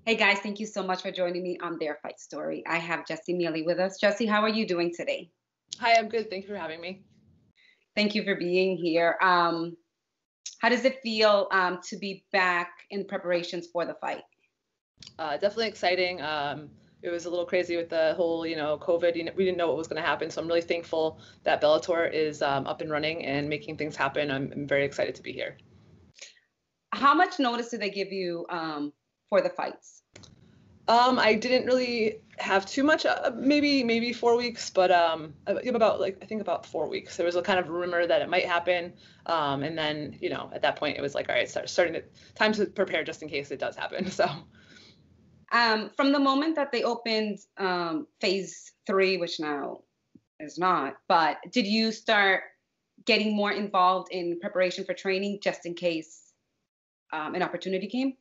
Hey guys, thank you so much for joining me on Their Fight Story. I have Jessy Miele with us. Jessy, how are you doing today? Hi, I'm good. Thank you for having me. Thank you for being here. How does it feel to be back in preparations for the fight? Definitely exciting. It was a little crazy with the whole, COVID. We didn't know what was going to happen, so I'm really thankful that Bellator is up and running and making things happen. I'm very excited to be here. How much notice do they give you for the fights? I didn't really have too much, maybe 4 weeks, but I think about 4 weeks. There was a kind of rumor that it might happen, and then at that point it was like, all right, starting to time to prepare just in case it does happen. So. From the moment that they opened phase three, which now is not, but did you start getting more involved in preparation for training just in case an opportunity came?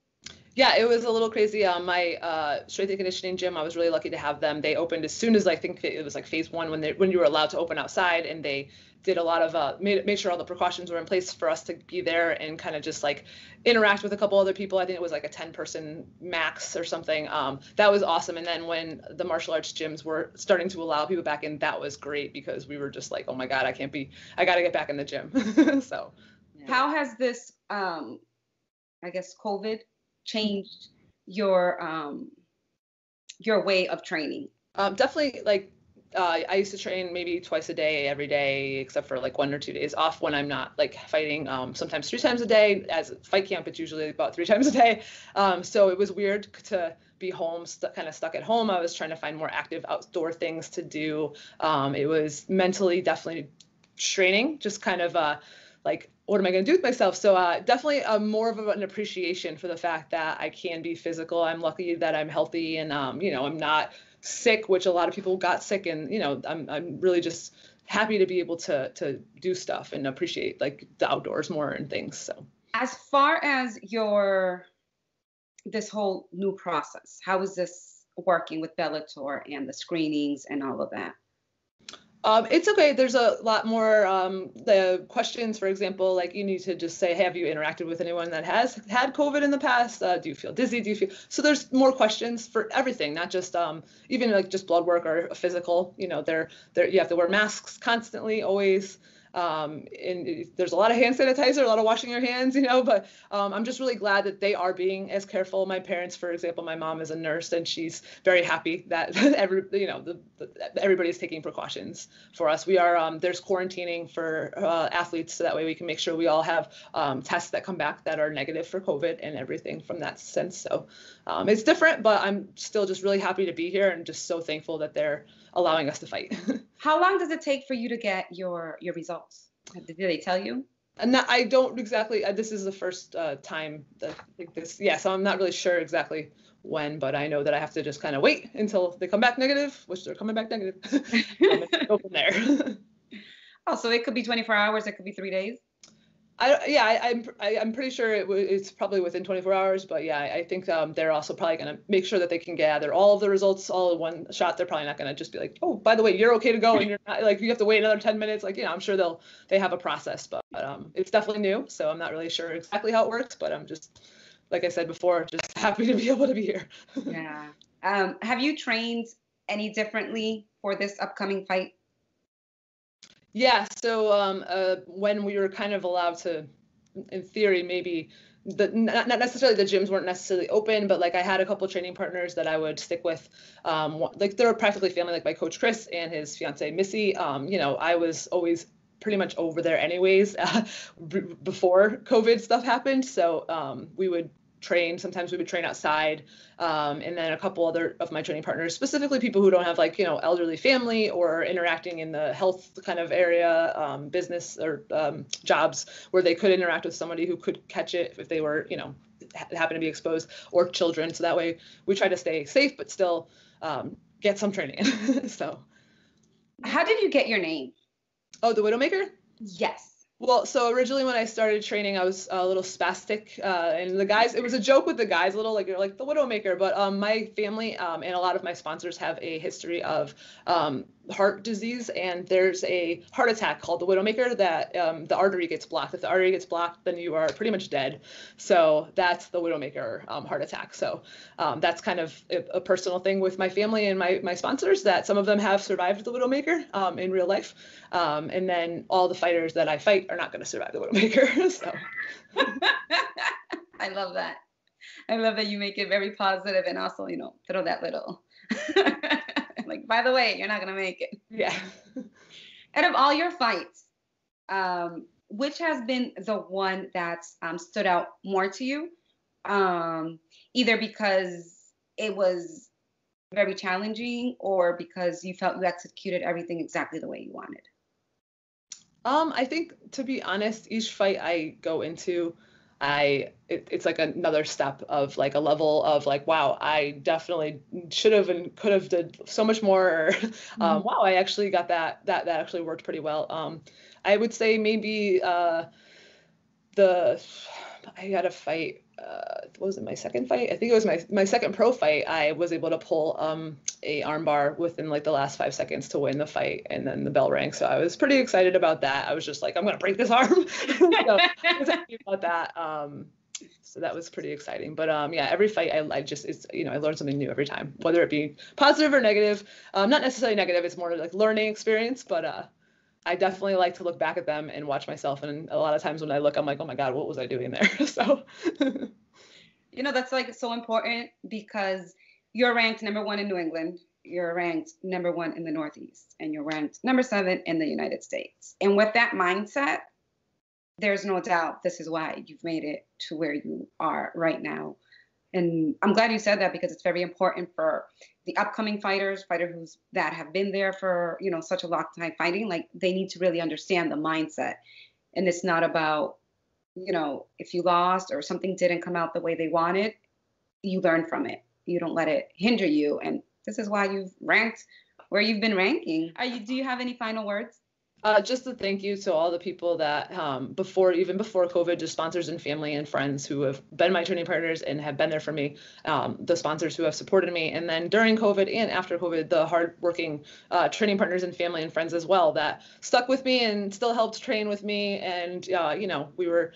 Yeah, it was a little crazy. My strength and conditioning gym, I was really lucky to have them. They opened as soon as I think it was like phase one when you were allowed to open outside, and they did a lot of made sure all the precautions were in place for us to be there and kind of just like interact with a couple other people. I think it was like a 10-person max or something. That was awesome. And then when the martial arts gyms were starting to allow people back in, that was great because we were just like, oh my God, I got to get back in the gym. So. Yeah. How has this, I guess, COVID changed your way of training? Definitely, like I used to train maybe twice a day, every day, except for like 1 or 2 days off when I'm not like fighting. Sometimes 3 times a day. As fight camp, it's usually about 3 times a day. So it was weird to be home, kind of stuck at home. I was trying to find more active outdoor things to do. It was mentally definitely straining, just kind of like, what am I going to do with myself? So definitely more of an appreciation for the fact that I can be physical. I'm lucky that I'm healthy and, I'm not sick, which a lot of people got sick. And, I'm really just happy to be able to do stuff and appreciate like the outdoors more and things. So as far as this whole new process, how is this working with Bellator and the screenings and all of that? It's okay. There's a lot more the questions, for example, like you need to just say, have you interacted with anyone that has had COVID in the past? Do you feel dizzy? Do you feel so? There's more questions for everything, not just even like just blood work or a physical. There you have to wear masks constantly, always. And there's a lot of hand sanitizer, a lot of washing your hands, but I'm just really glad that they are being as careful. My parents, for example, my mom is a nurse and she's very happy that everybody's taking precautions for us. We are, there's quarantining for athletes so that way we can make sure we all have tests that come back that are negative for COVID and everything from that sense. So it's different, but I'm still just really happy to be here and just so thankful that they're allowing us to fight. How long does it take for you to get your results? Did they tell you? And I don't exactly. This is the first time that I think this. Yeah, so I'm not really sure exactly when, but I know that I have to just kind of wait until they come back negative, which they're coming back negative. And go from there. Oh, so it could be 24 hours. It could be 3 days. I'm pretty sure it's probably within 24 hours, but yeah, I think they're also probably going to make sure that they can gather all of the results all in one shot. They're probably not going to just be like, oh, by the way, you're okay to go, and you're not like you have to wait another 10 minutes. Like, I'm sure they have a process, but it's definitely new, so I'm not really sure exactly how it works, but I'm just, like I said before, just happy to be able to be here. Yeah. Have you trained any differently for this upcoming fight? Yeah, so when we were kind of allowed to, in theory, maybe not necessarily the gyms weren't necessarily open, but like I had a couple of training partners that I would stick with. Like they're practically family, like my coach Chris and his fiance Missy. I was always pretty much over there anyways before COVID stuff happened. So we would train. Sometimes we would train outside. And then a couple other of my training partners, specifically people who don't have like, elderly family or interacting in the health kind of area, business or jobs where they could interact with somebody who could catch it if they were, happen to be exposed, or children. So that way we try to stay safe, but still get some training. So. How did you get your name? Oh, the Widowmaker? Yes. Well, so originally when I started training, I was a little spastic, and the guys, it was a joke with the guys, a little like, you're like the Widowmaker, but my family and a lot of my sponsors have a history of heart disease, and there's a heart attack called the widowmaker that the artery gets blocked. If the artery gets blocked, then you are pretty much dead. So that's the widowmaker heart attack. So that's kind of a personal thing with my family and my sponsors, that some of them have survived the widowmaker in real life. And then all the fighters that I fight are not going to survive the widowmaker. So I love that. I love that you make it very positive and also, throw that little, like, by the way, you're not going to make it. Yeah. Out of all your fights, which has been the one that's stood out more to you? Either because it was very challenging or because you felt you executed everything exactly the way you wanted? I think, to be honest, each fight I go into, it's like another step of like a level of like, wow, I definitely should have and could have did so much more. Or, wow, I actually got that actually worked pretty well. I would say maybe I had a fight. What was it, my second fight? I think it was my second pro fight. I was able to pull a armbar within like the last 5 seconds to win the fight, and then the bell rang. So I was pretty excited about that. I was just like, I'm gonna break this arm. So I was happy about that. So that was pretty exciting. But yeah, every fight I just, it's, I learn something new every time, whether it be positive or negative. Not necessarily negative. It's more like learning experience, but I definitely like to look back at them and watch myself. And a lot of times when I look, I'm like, oh my God, what was I doing there? So, that's like so important because you're ranked number 1 in New England. You're ranked number 1 in the Northeast, and you're ranked number 7 in the United States. And with that mindset, there's no doubt this is why you've made it to where you are right now. And I'm glad you said that because it's very important for the upcoming fighters that have been there for, such a long time fighting. Like, they need to really understand the mindset. And it's not about, if you lost or something didn't come out the way they wanted, you learn from it. You don't let it hinder you. And this is why you've ranked where you've been ranking. Do you have any final words? Just a thank you to all the people that before COVID, just sponsors and family and friends who have been my training partners and have been there for me, the sponsors who have supported me, and then during COVID and after COVID, the hardworking training partners and family and friends as well that stuck with me and still helped train with me. And we were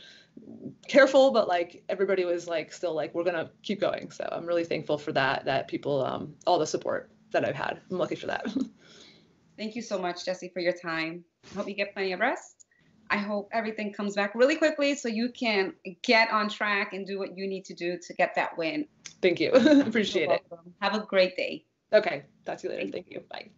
careful, but like everybody was like still like, we're gonna keep going. So I'm really thankful for that people, all the support that I've had. I'm lucky for that. Thank you so much, Jessy, for your time. I hope you get plenty of rest. I hope everything comes back really quickly so you can get on track and do what you need to do to get that win. Thank you. Appreciate it. Have a great day. Okay. Talk to you later. Thank you. Bye.